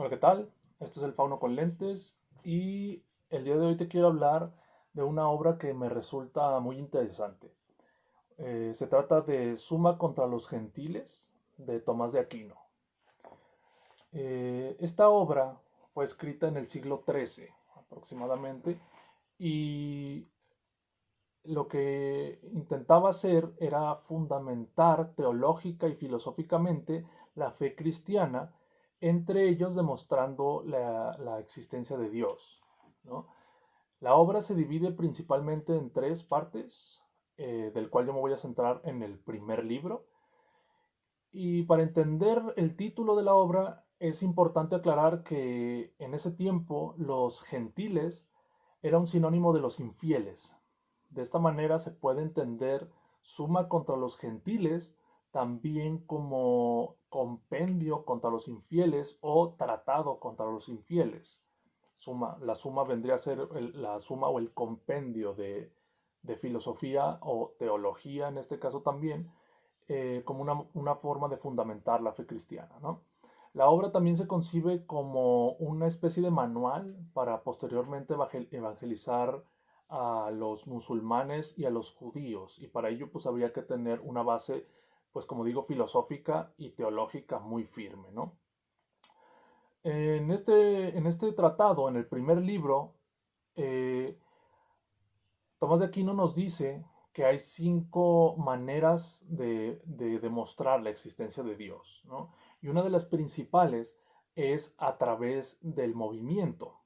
Hola, ¿qué tal? Este es el Fauno con Lentes y el día de hoy te quiero hablar de una obra que me resulta muy interesante. Se trata de Suma contra los Gentiles de Tomás de Aquino. Esta obra fue escrita en el siglo XIII aproximadamente y lo que intentaba hacer era fundamentar teológica y filosóficamente la fe cristiana, entre ellos demostrando la existencia de Dios, ¿no? La obra se divide principalmente en tres partes, del cual yo me voy a centrar en el primer libro. Y para entender el título de la obra es importante aclarar que en ese tiempo los gentiles era un sinónimo de los infieles. De esta manera se puede entender Suma contra los gentiles también como compendio contra los infieles o tratado contra los infieles. La suma vendría a ser la suma o el compendio de filosofía o teología en este caso también, como una forma de fundamentar la fe cristiana, ¿no? La obra también se concibe como una especie de manual para posteriormente evangelizar a los musulmanes y a los judíos, y para ello pues habría que tener una base, pues como digo, filosófica y teológica muy firme, ¿no? En este tratado, en el primer libro, eh, Tomás de Aquino nos dice que hay cinco maneras de demostrar la existencia de Dios, ¿no? Y una de las principales es a través del movimiento.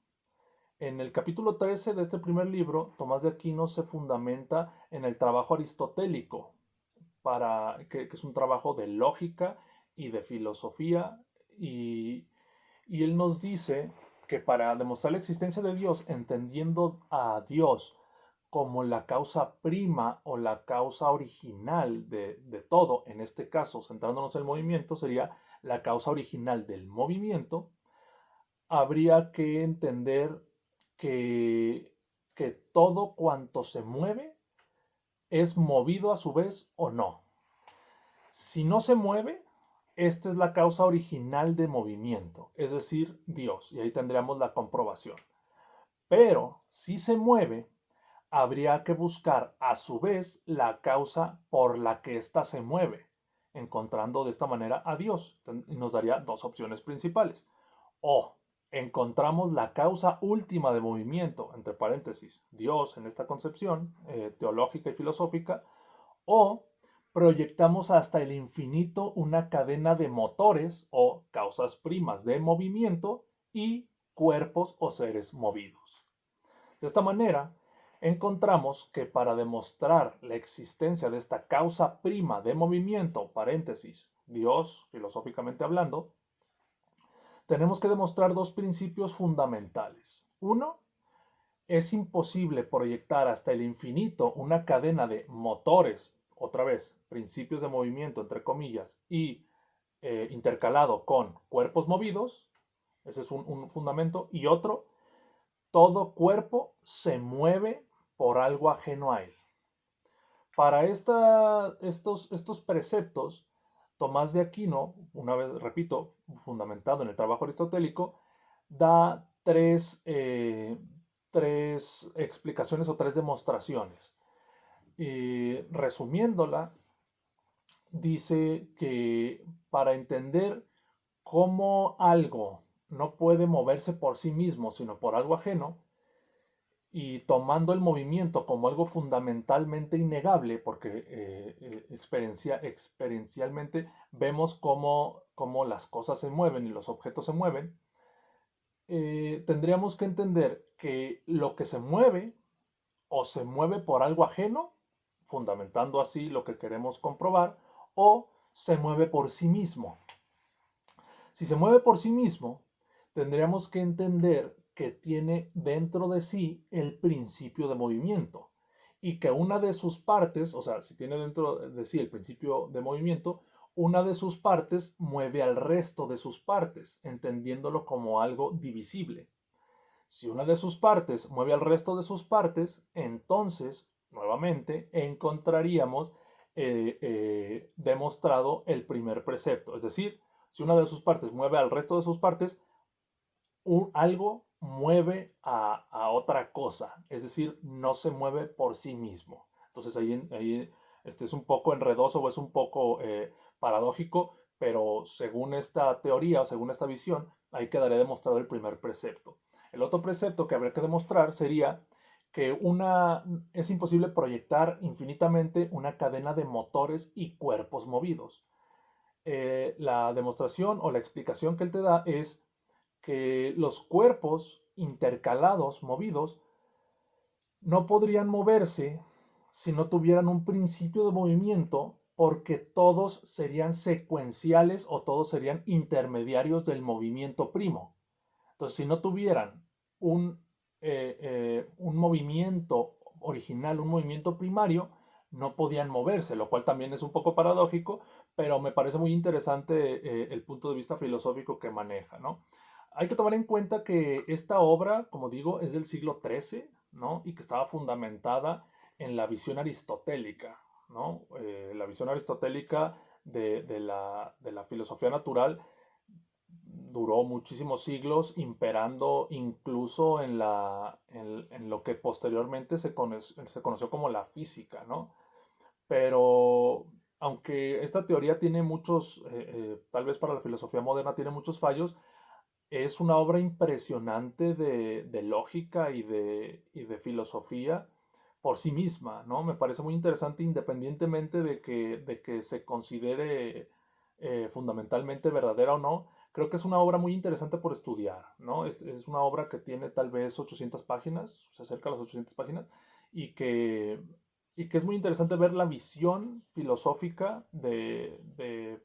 En el capítulo 13 de este primer libro, Tomás de Aquino se fundamenta en el trabajo aristotélico, que es un trabajo de lógica y de filosofía, y, y él nos dice que para demostrar la existencia de Dios, entendiendo a Dios como la causa prima o la causa original de todo, en este caso, centrándonos en el movimiento, sería la causa original del movimiento, habría que entender que, que todo cuanto se mueve es movido a su vez o no. Si no se mueve, esta es la causa original de movimiento, es decir, Dios, y ahí tendríamos la comprobación. Pero si se mueve, habría que buscar a su vez la causa por la que ésta se mueve, encontrando de esta manera a Dios. Nos daría dos opciones principales. O encontramos la causa última de movimiento, entre paréntesis, Dios en esta concepción teológica y filosófica, o proyectamos hasta el infinito una cadena de motores o causas primas de movimiento y cuerpos o seres movidos. De esta manera, encontramos que para demostrar la existencia de esta causa prima de movimiento, paréntesis, Dios, filosóficamente hablando, tenemos que demostrar dos principios fundamentales. Uno, es imposible proyectar hasta el infinito una cadena de motores, otra vez, principios de movimiento, entre comillas, y intercalado con cuerpos movidos, ese es un fundamento, y otro, todo cuerpo se mueve por algo ajeno a él. Para estos preceptos, Tomás de Aquino, una vez, repito, fundamentado en el trabajo aristotélico, da tres explicaciones o tres demostraciones. Y resumiéndola, dice que para entender cómo algo no puede moverse por sí mismo, sino por algo ajeno, y tomando el movimiento como algo fundamentalmente innegable, porque experiencialmente vemos cómo las cosas se mueven y los objetos se mueven, tendríamos que entender que lo que se mueve o se mueve por algo ajeno, fundamentando así lo que queremos comprobar, o se mueve por sí mismo. Si se mueve por sí mismo, tendríamos que entender que tiene dentro de sí el principio de movimiento y que una de sus partes, o sea, si tiene dentro de sí el principio de movimiento, una de sus partes mueve al resto de sus partes, entendiéndolo como algo divisible. Si una de sus partes mueve al resto de sus partes, entonces, nuevamente, encontraríamos demostrado el primer precepto. Es decir, si una de sus partes mueve al resto de sus partes, algo mueve a otra cosa, es decir, no se mueve por sí mismo. Entonces ahí es un poco enredoso o es un poco paradójico, pero según esta teoría o según esta visión, ahí quedaría demostrado el primer precepto. El otro precepto que habría que demostrar sería que es imposible proyectar infinitamente una cadena de motores y cuerpos movidos. La demostración o la explicación que él te da es que los cuerpos intercalados, movidos, no podrían moverse si no tuvieran un principio de movimiento, porque todos serían secuenciales o todos serían intermediarios del movimiento primo. Entonces, si no tuvieran un movimiento original, un movimiento primario, no podían moverse, lo cual también es un poco paradójico, pero me parece muy interesante el punto de vista filosófico que maneja, ¿no? Hay que tomar en cuenta que esta obra, como digo, es del siglo XIII, ¿no? Y que estaba fundamentada en la visión aristotélica, ¿no? La visión aristotélica de la filosofía natural duró muchísimos siglos imperando incluso en lo que posteriormente se conoció como la física, ¿no? Pero aunque esta teoría tiene tal vez para la filosofía moderna tiene muchos fallos, es una obra impresionante de lógica y de filosofía por sí misma, ¿no? Me parece muy interesante independientemente de que se considere fundamentalmente verdadera o no. Creo que es una obra muy interesante por estudiar, ¿no? Es una obra que tiene tal vez 800 páginas, se acerca a las 800 páginas, y que, y que es muy interesante ver la visión filosófica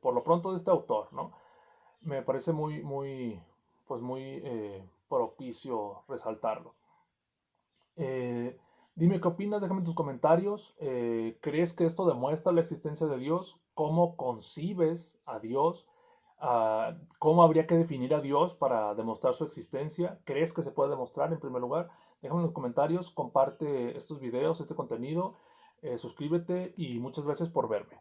por lo pronto, de este autor, ¿no? Me parece muy propicio resaltarlo. Eh, Dime qué opinas, déjame tus comentarios. ¿Crees que esto demuestra la existencia de Dios? ¿Cómo concibes a Dios? ¿Cómo habría que definir a Dios para demostrar su existencia? ¿Crees que se puede demostrar en primer lugar? Déjame en los comentarios, comparte estos videos, este contenido, suscríbete y muchas gracias por verme.